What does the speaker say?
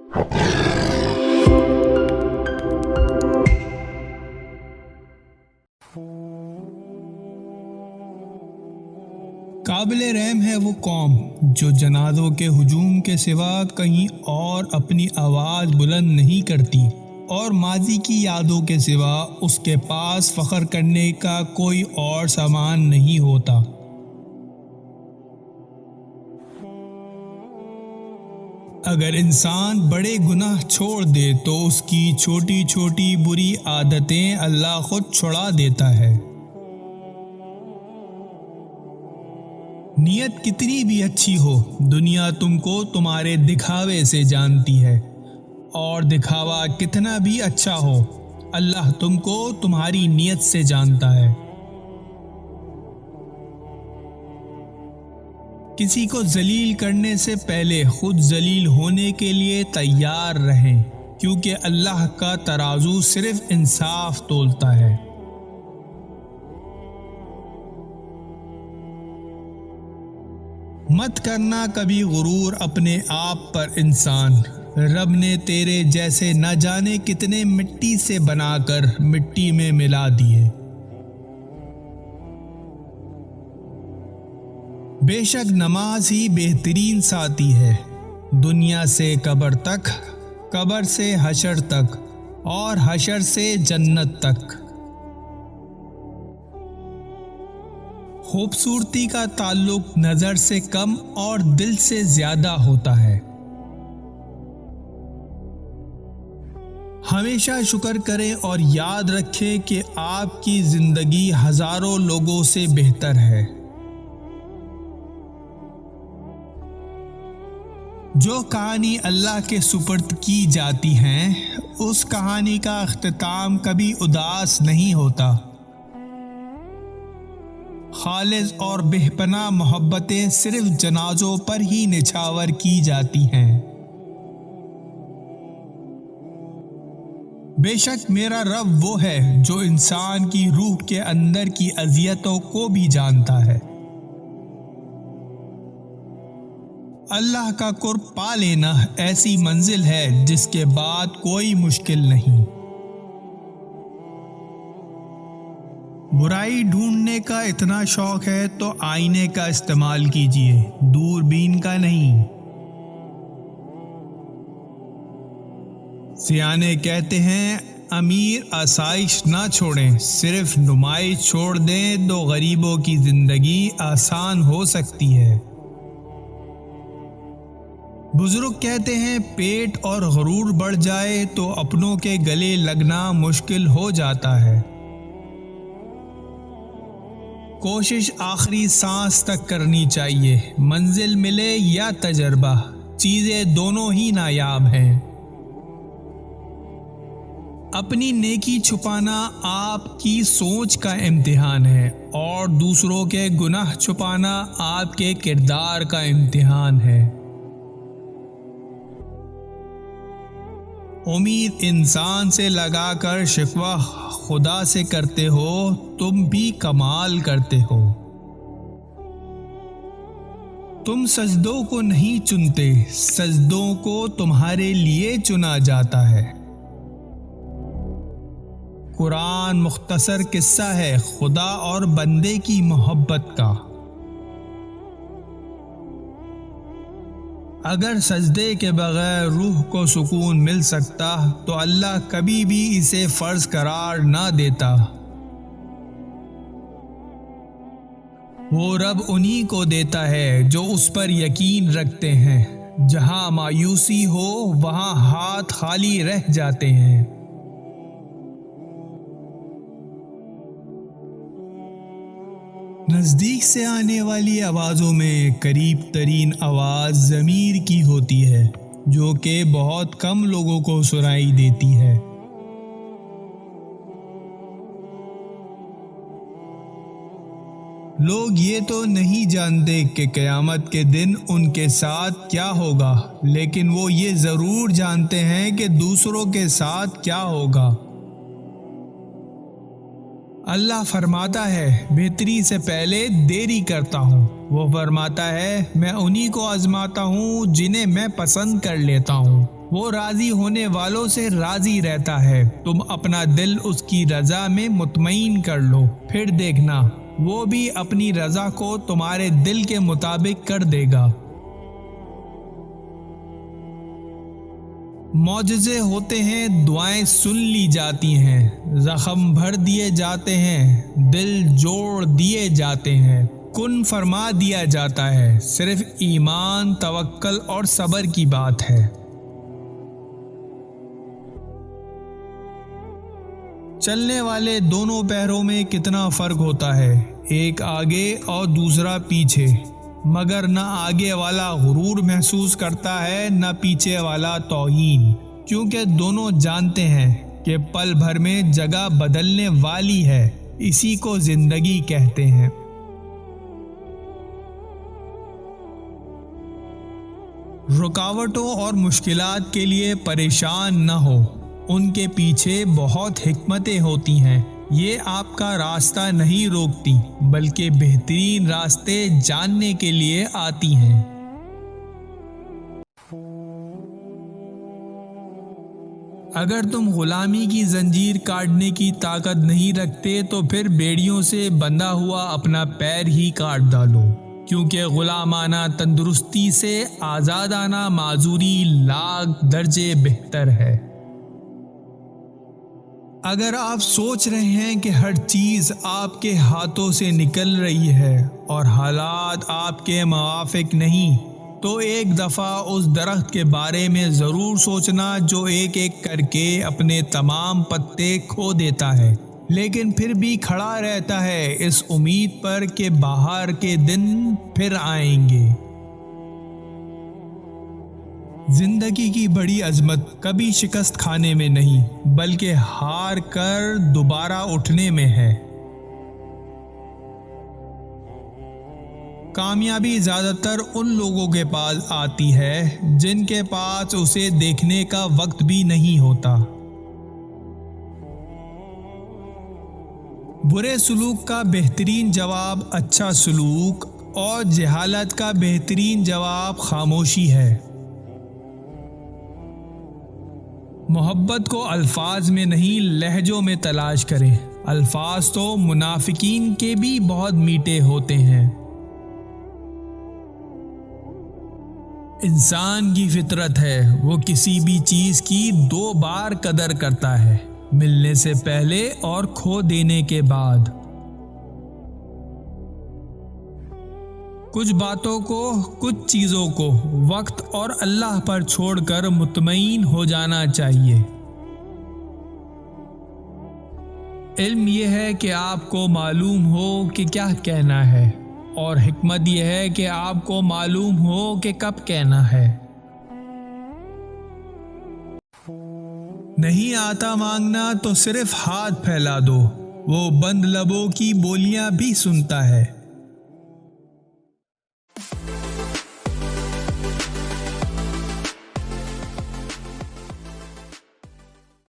قابل رحم ہے وہ قوم جو جنازوں کے ہجوم کے سوا کہیں اور اپنی آواز بلند نہیں کرتی، اور ماضی کی یادوں کے سوا اس کے پاس فخر کرنے کا کوئی اور سامان نہیں ہوتا۔ اگر انسان بڑے گناہ چھوڑ دے تو اس کی چھوٹی چھوٹی بری عادتیں اللہ خود چھڑا دیتا ہے۔ نیت کتنی بھی اچھی ہو، دنیا تم کو تمہارے دکھاوے سے جانتی ہے، اور دکھاوا کتنا بھی اچھا ہو، اللہ تم کو تمہاری نیت سے جانتا ہے۔ کسی کو ذلیل کرنے سے پہلے خود ذلیل ہونے کے لیے تیار رہیں، کیونکہ اللہ کا ترازو صرف انصاف تولتا ہے۔ مت کرنا کبھی غرور اپنے آپ پر انسان، رب نے تیرے جیسے نہ جانے کتنے مٹی سے بنا کر مٹی میں ملا دیے۔ بے شک نماز ہی بہترین ساتھی ہے، دنیا سے قبر تک، قبر سے حشر تک، اور حشر سے جنت تک۔ خوبصورتی کا تعلق نظر سے کم اور دل سے زیادہ ہوتا ہے۔ ہمیشہ شکر کریں اور یاد رکھیں کہ آپ کی زندگی ہزاروں لوگوں سے بہتر ہے۔ جو کہانی اللہ کے سپرد کی جاتی ہیں، اس کہانی کا اختتام کبھی اداس نہیں ہوتا۔ خالص اور بے پناہ محبتیں صرف جنازوں پر ہی نچھاور کی جاتی ہیں۔ بے شک میرا رب وہ ہے جو انسان کی روح کے اندر کی اذیتوں کو بھی جانتا ہے۔ اللہ کا قرب پا لینا ایسی منزل ہے جس کے بعد کوئی مشکل نہیں۔ برائی ڈھونڈنے کا اتنا شوق ہے تو آئینے کا استعمال کیجیے، دوربین کا نہیں۔ سیانے کہتے ہیں امیر آسائش نہ چھوڑیں، صرف نمائش چھوڑ دیں تو غریبوں کی زندگی آسان ہو سکتی ہے۔ بزرگ کہتے ہیں پیٹ اور غرور بڑھ جائے تو اپنوں کے گلے لگنا مشکل ہو جاتا ہے۔ کوشش آخری سانس تک کرنی چاہیے، منزل ملے یا تجربہ، چیزیں دونوں ہی نایاب ہیں۔ اپنی نیکی چھپانا آپ کی سوچ کا امتحان ہے، اور دوسروں کے گناہ چھپانا آپ کے کردار کا امتحان ہے۔ امید انسان سے لگا کر شکوہ خدا سے کرتے ہو، تم بھی کمال کرتے ہو۔ تم سجدوں کو نہیں چنتے، سجدوں کو تمہارے لیے چنا جاتا ہے۔ قرآن مختصر قصہ ہے خدا اور بندے کی محبت کا۔ اگر سجدے کے بغیر روح کو سکون مل سکتا تو اللہ کبھی بھی اسے فرض قرار نہ دیتا۔ وہ رب انہی کو دیتا ہے جو اس پر یقین رکھتے ہیں، جہاں مایوسی ہو وہاں ہاتھ خالی رہ جاتے ہیں۔ نزدیک سے آنے والی آوازوں میں قریب ترین آواز ضمیر کی ہوتی ہے، جو کہ بہت کم لوگوں کو سنائی دیتی ہے۔ لوگ یہ تو نہیں جانتے کہ قیامت کے دن ان کے ساتھ کیا ہوگا، لیکن وہ یہ ضرور جانتے ہیں کہ دوسروں کے ساتھ کیا ہوگا۔ اللہ فرماتا ہے بہتری سے پہلے دیری کرتا ہوں، وہ فرماتا ہے میں انہی کو آزماتا ہوں جنہیں میں پسند کر لیتا ہوں۔ وہ راضی ہونے والوں سے راضی رہتا ہے، تم اپنا دل اس کی رضا میں مطمئن کر لو، پھر دیکھنا وہ بھی اپنی رضا کو تمہارے دل کے مطابق کر دے گا۔ معجزے ہوتے ہیں، دعائیں سن لی جاتی ہیں، زخم بھر دیے جاتے ہیں، دل جوڑ دیے جاتے ہیں، کن فرما دیا جاتا ہے، صرف ایمان، توکل اور صبر کی بات ہے۔ چلنے والے دونوں پیروں میں کتنا فرق ہوتا ہے، ایک آگے اور دوسرا پیچھے، مگر نہ آگے والا غرور محسوس کرتا ہے نہ پیچھے والا توہین، کیونکہ دونوں جانتے ہیں کہ پل بھر میں جگہ بدلنے والی ہے، اسی کو زندگی کہتے ہیں۔ رکاوٹوں اور مشکلات کے لیے پریشان نہ ہو، ان کے پیچھے بہت حکمتیں ہوتی ہیں، یہ آپ کا راستہ نہیں روکتی بلکہ بہترین راستے جاننے کے لیے آتی ہیں۔ اگر تم غلامی کی زنجیر کاٹنے کی طاقت نہیں رکھتے تو پھر بیڑیوں سے بندھا ہوا اپنا پیر ہی کاٹ ڈالو، کیونکہ غلامانہ تندرستی سے آزادانہ معذوری لاکھ درجے بہتر ہے۔ اگر آپ سوچ رہے ہیں کہ ہر چیز آپ کے ہاتھوں سے نکل رہی ہے اور حالات آپ کے موافق نہیں، تو ایک دفعہ اس درخت کے بارے میں ضرور سوچنا جو ایک ایک کر کے اپنے تمام پتے کھو دیتا ہے، لیکن پھر بھی کھڑا رہتا ہے اس امید پر کہ بہار کے دن پھر آئیں گے۔ زندگی کی بڑی عظمت کبھی شکست کھانے میں نہیں بلکہ ہار کر دوبارہ اٹھنے میں ہے۔ کامیابی زیادہ تر ان لوگوں کے پاس آتی ہے جن کے پاس اسے دیکھنے کا وقت بھی نہیں ہوتا۔ برے سلوک کا بہترین جواب اچھا سلوک اور جہالت کا بہترین جواب خاموشی ہے۔ محبت کو الفاظ میں نہیں لہجوں میں تلاش کریں، الفاظ تو منافقین کے بھی بہت میٹھے ہوتے ہیں۔ انسان کی فطرت ہے وہ کسی بھی چیز کی دو بار قدر کرتا ہے، ملنے سے پہلے اور کھو دینے کے بعد۔ کچھ باتوں کو، کچھ چیزوں کو وقت اور اللہ پر چھوڑ کر مطمئن ہو جانا چاہیے۔ علم یہ ہے کہ آپ کو معلوم ہو کہ کیا کہنا ہے، اور حکمت یہ ہے کہ آپ کو معلوم ہو کہ کب کہنا ہے۔ نہیں آتا مانگنا تو صرف ہاتھ پھیلا دو، وہ بند لبوں کی بولیاں بھی سنتا ہے۔